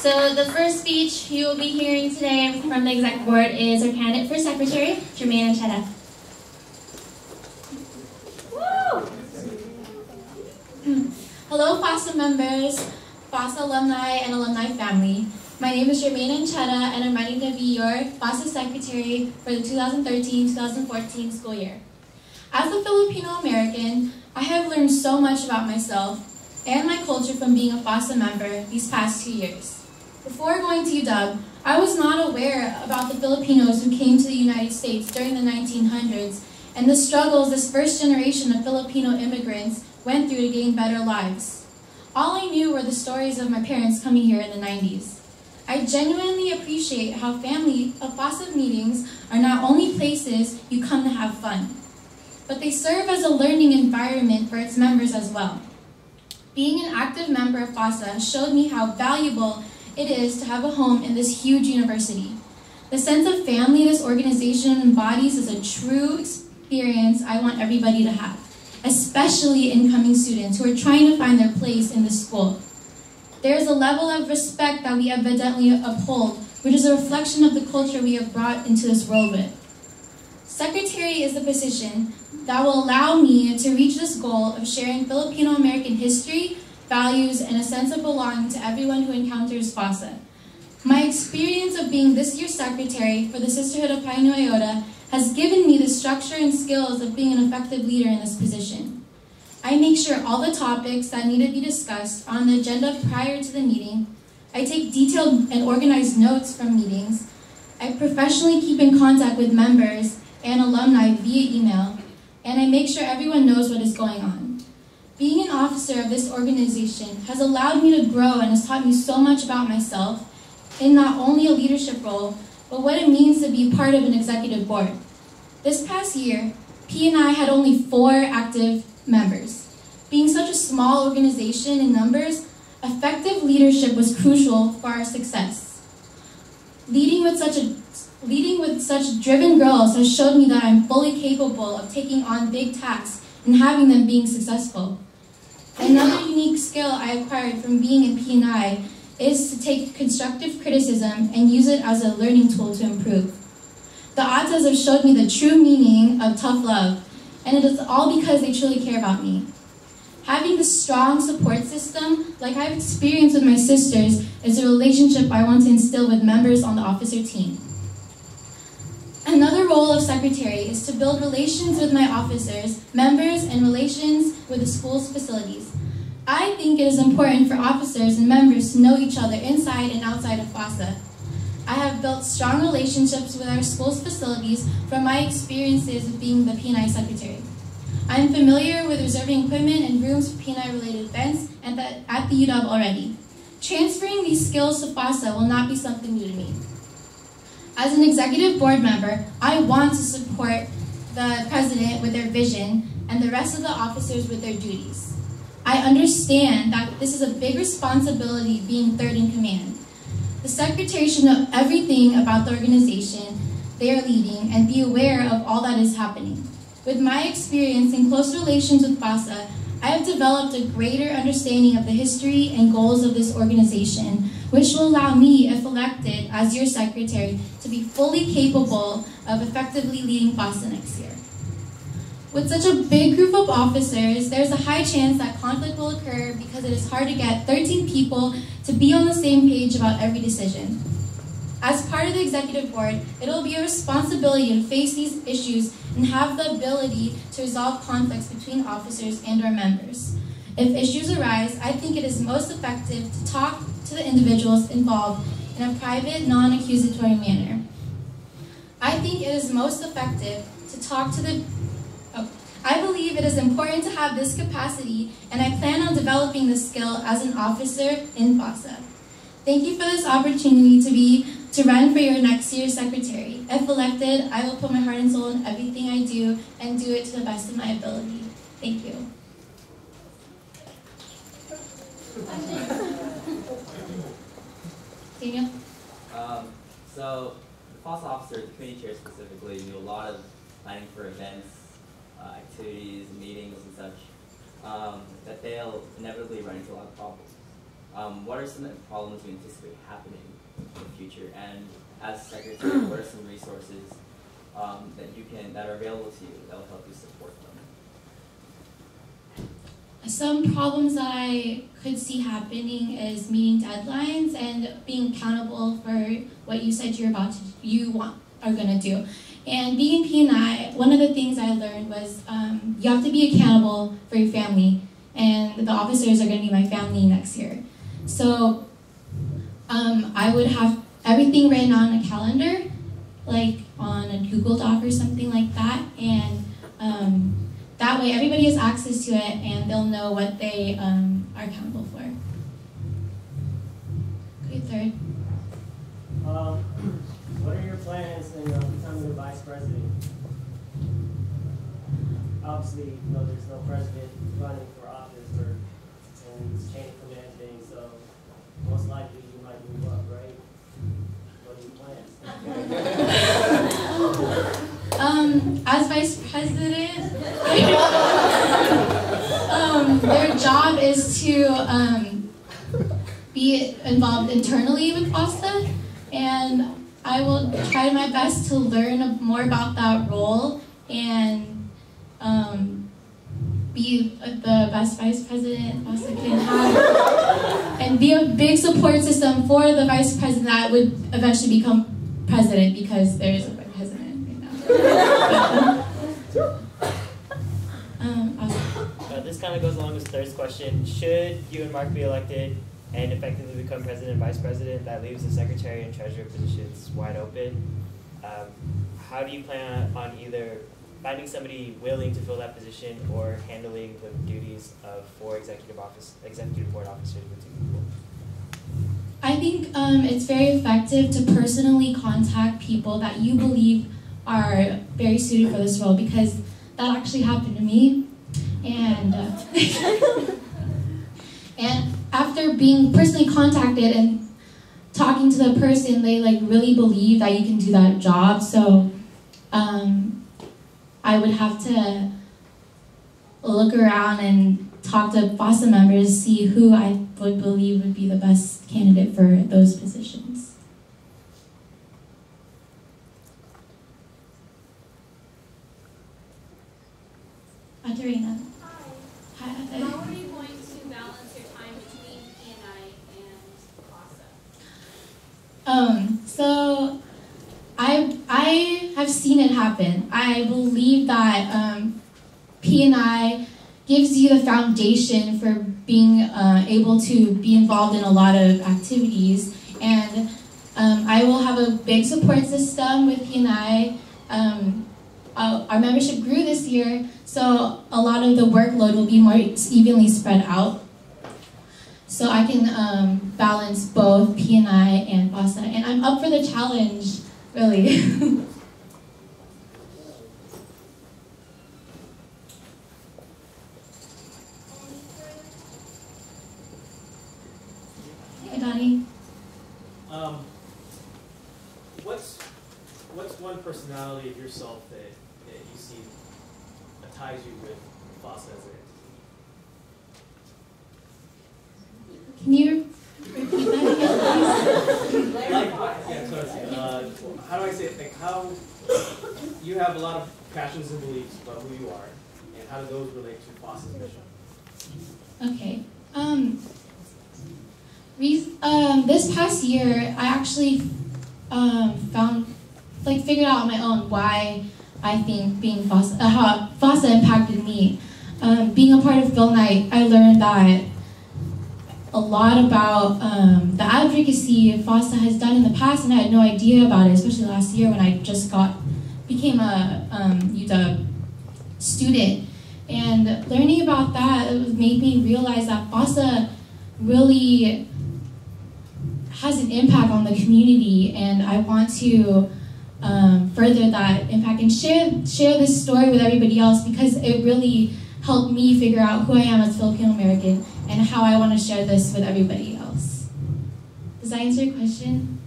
So the first speech you will be hearing today from the exec board is our candidate for secretary, Germaine Ancheta. Woo! Hello, FASA members, FASA alumni, and alumni family. My name is Germaine Ancheta, and I'm ready to be your FASA secretary for the 2013-2014 school year. As a Filipino American, I have learned so much about myself and my culture from being a FASA member these past 2 years. Before going to UW, I was not aware about the Filipinos who came to the United States during the 1900s and the struggles this first generation of Filipino immigrants went through to gain better lives. All I knew were the stories of my parents coming here in the 90s. I genuinely appreciate how family of FASA meetings are not only places you come to have fun, but they serve as a learning environment for its members as well. Being an active member of FASA showed me how valuable it is to have a home in this huge university. The sense of family this organization embodies is a true experience I want everybody to have, especially incoming students who are trying to find their place in this school. There is a level of respect that we evidently uphold, which is a reflection of the culture we have brought into this world with. Secretary is the position that will allow me to reach this goal of sharing Filipino-American history, values, and a sense of belonging to everyone who encounters FASA. My experience of being this year's secretary for the Sisterhood of Pi Nu Iota has given me the structure and skills of being an effective leader in this position. I make sure all the topics that need to be discussed are on the agenda prior to the meeting. I take detailed and organized notes from meetings. I professionally keep in contact with members and alumni via email, and I make sure everyone knows what is going on. Being an officer of this organization has allowed me to grow and has taught me so much about myself in not only a leadership role, but what it means to be part of an executive board. This past year, P&I had only 4 active members. Being such a small organization in numbers, effective leadership was crucial for our success. Leading with such driven girls has showed me that I'm fully capable of taking on big tasks and having them being successful. Another unique skill I acquired from being in P&I is to take constructive criticism and use it as a learning tool to improve. The Atas have showed me the true meaning of tough love, and it is all because they truly care about me. Having this strong support system, like I've experienced with my sisters, is a relationship I want to instill with members on the officer team. Another role of secretary is to build relations with my officers, members, and relations with the school's facilities. I think it is important for officers and members to know each other inside and outside of FASA. I have built strong relationships with our school's facilities from my experiences with being the P&I secretary. I am familiar with reserving equipment and rooms for P&I related events at the UW already. Transferring these skills to FASA will not be something new to me. As an executive board member, I want to support the president with their vision and the rest of the officers with their duties. I understand that this is a big responsibility being third in command. The secretary should know everything about the organization they are leading and be aware of all that is happening. With my experience in close relations with FASA, I have developed a greater understanding of the history and goals of this organization, which will allow me, if elected as your secretary, to be fully capable of effectively leading FASA next year. With such a big group of officers, there's a high chance that conflict will occur because it is hard to get 13 people to be on the same page about every decision. As part of the executive board, it will be a responsibility to face these issues and have the ability to resolve conflicts between officers and our members. If issues arise, I think it is most effective to talk to the individuals involved in a private, non-accusatory manner. I think it is most effective to talk to the... I believe it is important to have this capacity, and I plan on developing this skill as an officer in FASA. Thank you for this opportunity to run for your next year's secretary. If elected, I will put my heart and soul in everything I do and do it to the best of my ability. Thank you. Daniel? So, the FASA officer, the committee chair specifically, you do a lot of planning for events, activities, meetings, and such, that they'll inevitably run into a lot of problems. what are some of the problems you anticipate happening in the future? And as secretary, what are some resources that are available to you that will help you support them? Some problems that I could see happening is meeting deadlines and being accountable for what you said are gonna do. And being in P&I, one of the things I learned was you have to be accountable for your family, and the officers are gonna be my family next year. So I would have everything written on a calendar, like on a Google Doc or something like that, and that way everybody has access to it and they'll know what they are accountable for. Okay, third. What are your plans in becoming the vice president? Obviously, there's no president running for office and it's chain of command thing, so most likely you might move up, right? What are your plans? As vice president, their job is to be involved internally with FOSTA, and I will try my best to learn more about that role and be the best vice president FOSTA can have, and be a big support system for the vice president that would eventually become president, because there is a president right now. This kind of goes along with the third question. Should you and Mark be elected and effectively become president and vice president, that leaves the secretary and treasurer positions wide open. How do you plan on either finding somebody willing to fill that position or handling the duties of 4 executive board officers with 2 people? I think it's very effective to personally contact people that you believe are very suited for this role, because that actually happened to me. And and after being personally contacted and talking to the person, they really believe that you can do that job. So I would have to look around and talk to FOSTA members, see who I would believe would be the best candidate for those positions. Adarina. Hi. How are you going to balance your time between P&I and FOSTA? So I have seen it happen. I believe that P&I gives you the foundation for being able to be involved in a lot of activities, and I will have a big support system with P&I. Our membership grew this year, so a lot of the workload will be more evenly spread out. So I can balance both P&I and FOSTA, and I'm up for the challenge, really. Hey, Donnie. What's one personality of yourself that you see ties you with FOSTA as an entity? Can you repeat that again, please? How do I say it? How you have a lot of passions and beliefs about who you are, and how do those relate to FOSTA's mission? Okay. This past year, I actually figured out on my own why I think being FOSTA, how FOSTA impacted me. Being a part of Phil Night, I learned that a lot about the advocacy FOSTA has done in the past, and I had no idea about it, especially last year when I just became a UW student. And learning about that made me realize that FOSTA really has an impact on the community, and I want to further that impact and share this story with everybody else, because it really helped me figure out who I am as Filipino American and how I want to share this with everybody else. Does that answer your question?